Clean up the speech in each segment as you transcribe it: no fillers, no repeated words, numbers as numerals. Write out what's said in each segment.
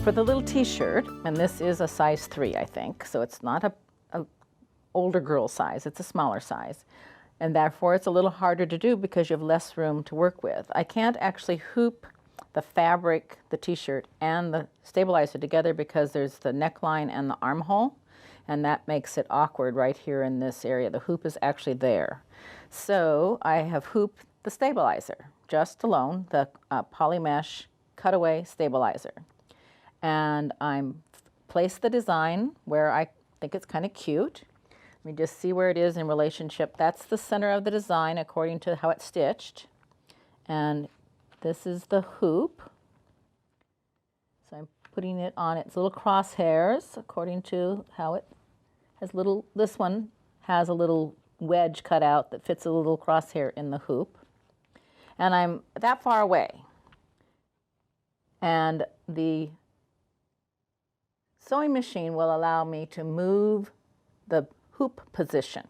For the little t-shirt, and this is a size 3, I think, so it's not a older girl size, it's a smaller size. And therefore it's a little harder to do because you have less room to work with. I can't actually hoop the fabric, the t-shirt, and the stabilizer together because there's the neckline and the armhole, and that makes it awkward right here in this area. The hoop is actually there. So I have hooped the stabilizer, just alone, the poly mesh cutaway stabilizer. And I'm placed the design where I think it's kind of cute. Let me just see where it is in relationship. That's the center of the design according to how it's stitched. And this is the hoop. So I'm putting it on its little crosshairs according to how it has little, this one has a little wedge cut out that fits a little crosshair in the hoop. And I'm that far away. And the sewing machine will allow me to move the hoop position.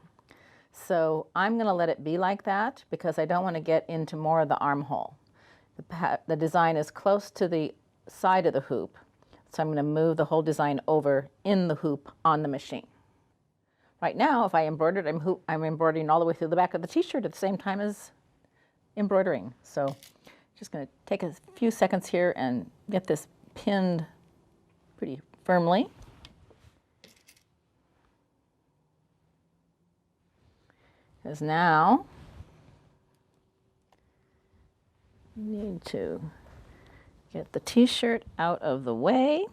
So I'm going to let it be like that because I don't want to get into more of the armhole. The design is close to the side of the hoop, so I'm going to move the whole design over in the hoop on the machine. Right now, if I embroidered, I'm embroidering all the way through the back of the t-shirt at the same time as embroidering. So just going to take a few seconds here and get this pinned pretty firmly. Because now you need to get the t-shirt out of the way,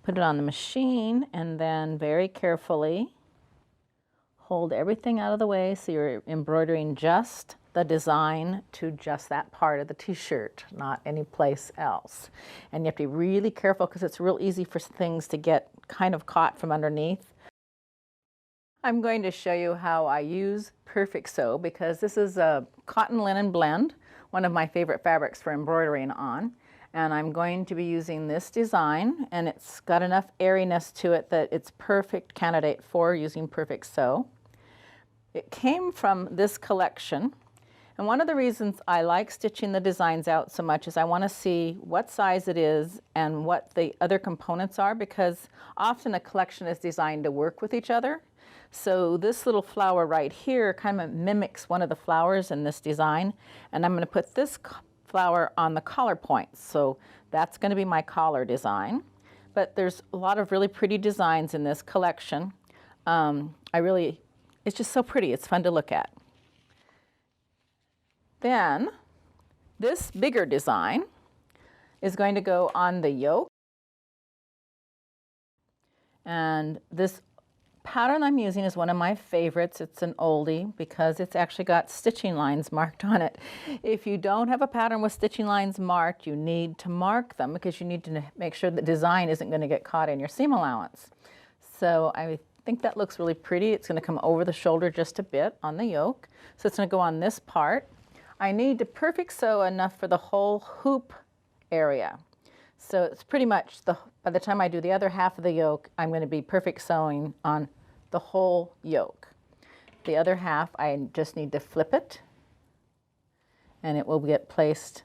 put it on the machine, and then very carefully hold everything out of the way so you're embroidering just the design to just that part of the t-shirt, not any place else. And you have to be really careful because it's real easy for things to get kind of caught from underneath. I'm going to show you how I use Perfect Sew because this is a cotton linen blend, one of my favorite fabrics for embroidering on. And I'm going to be using this design, and it's got enough airiness to it that it's perfect candidate for using Perfect Sew. It came from this collection. And one of the reasons I like stitching the designs out so much is I want to see what size it is and what the other components are, because often a collection is designed to work with each other. So this little flower right here kind of mimics one of the flowers in this design, and I'm going to put this flower on the collar points. So that's going to be my collar design. But there's a lot of really pretty designs in this collection. It's just so pretty. It's fun to look at. Then this bigger design is going to go on the yoke. And this pattern I'm using is one of my favorites. It's an oldie because it's actually got stitching lines marked on it. If you don't have a pattern with stitching lines marked, you need to mark them because you need to make sure the design isn't going to get caught in your seam allowance. So I think that looks really pretty. It's going to come over the shoulder just a bit on the yoke. So it's going to go on this part. I need to Perfect Sew enough for the whole hoop area. So it's pretty much, by the time I do the other half of the yoke, I'm going to be Perfect Sewing on the whole yoke. The other half, I just need to flip it, and it will get placed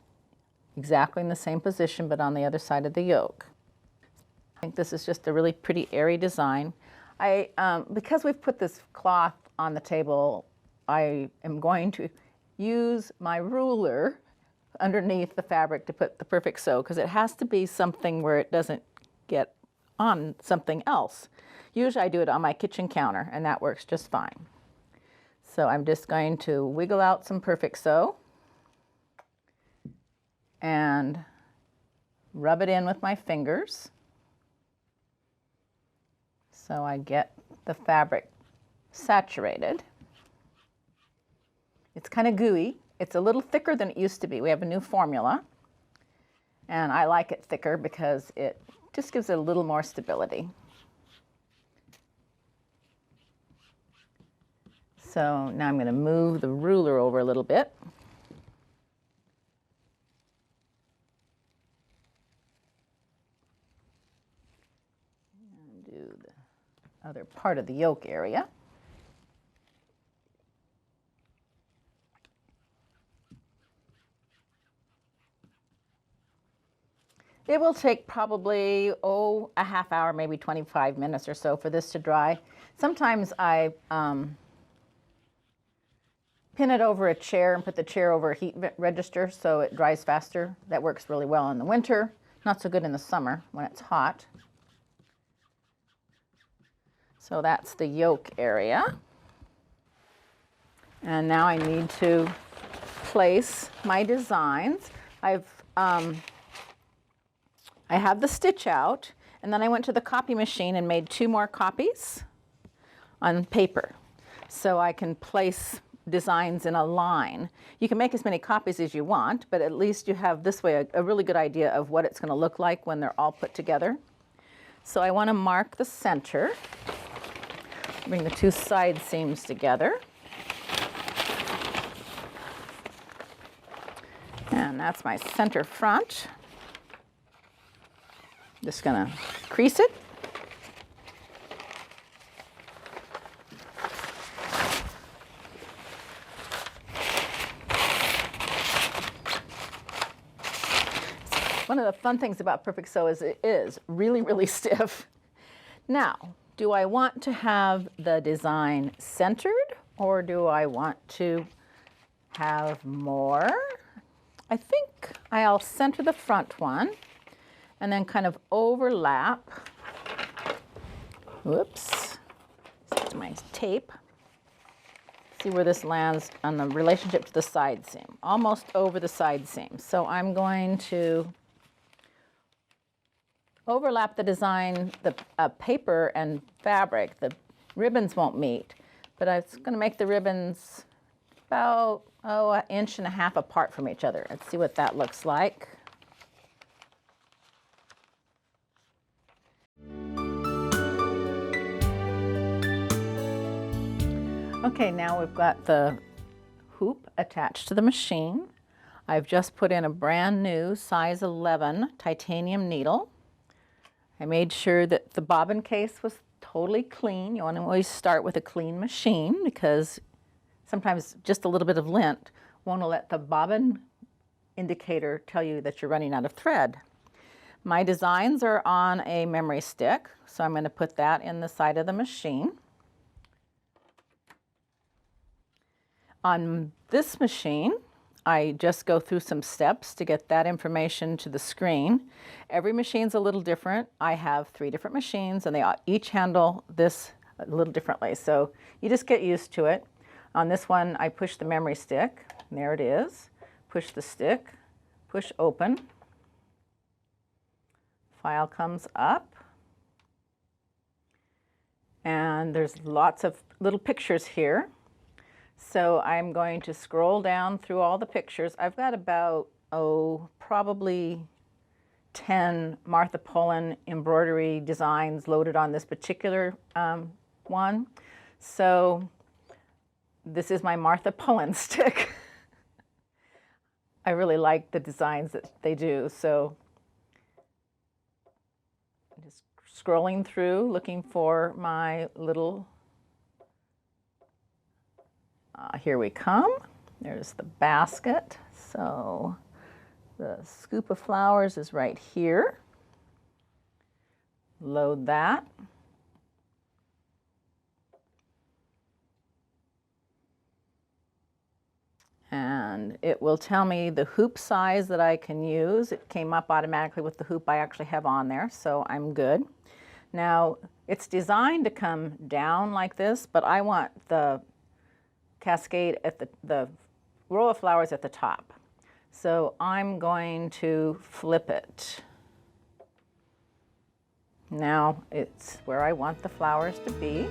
exactly in the same position, but on the other side of the yoke. I think this is just a really pretty airy design. Because we've put this cloth on the table, I am going to use my ruler underneath the fabric to put the Perfect Sew, because it has to be something where it doesn't get on something else. Usually I do it on my kitchen counter, and that works just fine. So I'm just going to wiggle out some Perfect Sew and rub it in with my fingers so I get the fabric saturated. It's kind of gooey. It's a little thicker than it used to be. We have a new formula, and I like it thicker because it just gives it a little more stability. So now I'm going to move the ruler over a little bit. And do the other part of the yoke area. It will take probably, a half hour, maybe 25 minutes or so for this to dry. Sometimes I pin it over a chair and put the chair over a heat register so it dries faster. That works really well in the winter, not so good in the summer when it's hot. So that's the yoke area. And now I need to place my designs. I have the stitch out, and then I went to the copy machine and made 2 more copies on paper. So I can place designs in a line. You can make as many copies as you want, but at least you have this way a really good idea of what it's going to look like when they're all put together. So I want to mark the center. Bring the 2 side seams together. And that's my center front. Just going to crease it. One of the fun things about Perfect Sew is it is really, really stiff. Now, do I want to have the design centered, or do I want to have more? I think I'll center the front one and then kind of overlap. Whoops, that's my tape. See where this lands on the relationship to the side seam, almost over the side seam. So I'm going to overlap the design, the paper and fabric. The ribbons won't meet, but I'm going to make the ribbons about, 1.5 inches apart from each other. Let's see what that looks like. Okay, now we've got the hoop attached to the machine. I've just put in a brand new size 11 titanium needle. I made sure that the bobbin case was totally clean. You want to always start with a clean machine because sometimes just a little bit of lint won't let the bobbin indicator tell you that you're running out of thread. My designs are on a memory stick, so I'm going to put that in the side of the machine. On this machine, I just go through some steps to get that information to the screen. Every machine's a little different. I have 3 different machines and they each handle this a little differently. So you just get used to it. On this one, I push the memory stick, and there it is. Push the stick, push open. File comes up. And there's lots of little pictures here. So I'm going to scroll down through all the pictures. I've got about, probably 10 Martha Alto embroidery designs loaded on this particular one. So this is my Martha Alto stick. I really like the designs that they do. So just scrolling through, looking for my little here we come. There's the basket. So the scoop of flowers is right here. Load that. And it will tell me the hoop size that I can use. It came up automatically with the hoop I actually have on there, so I'm good. Now, it's designed to come down like this, but I want the cascade at the row of flowers at the top. So I'm going to flip it. Now it's where I want the flowers to be.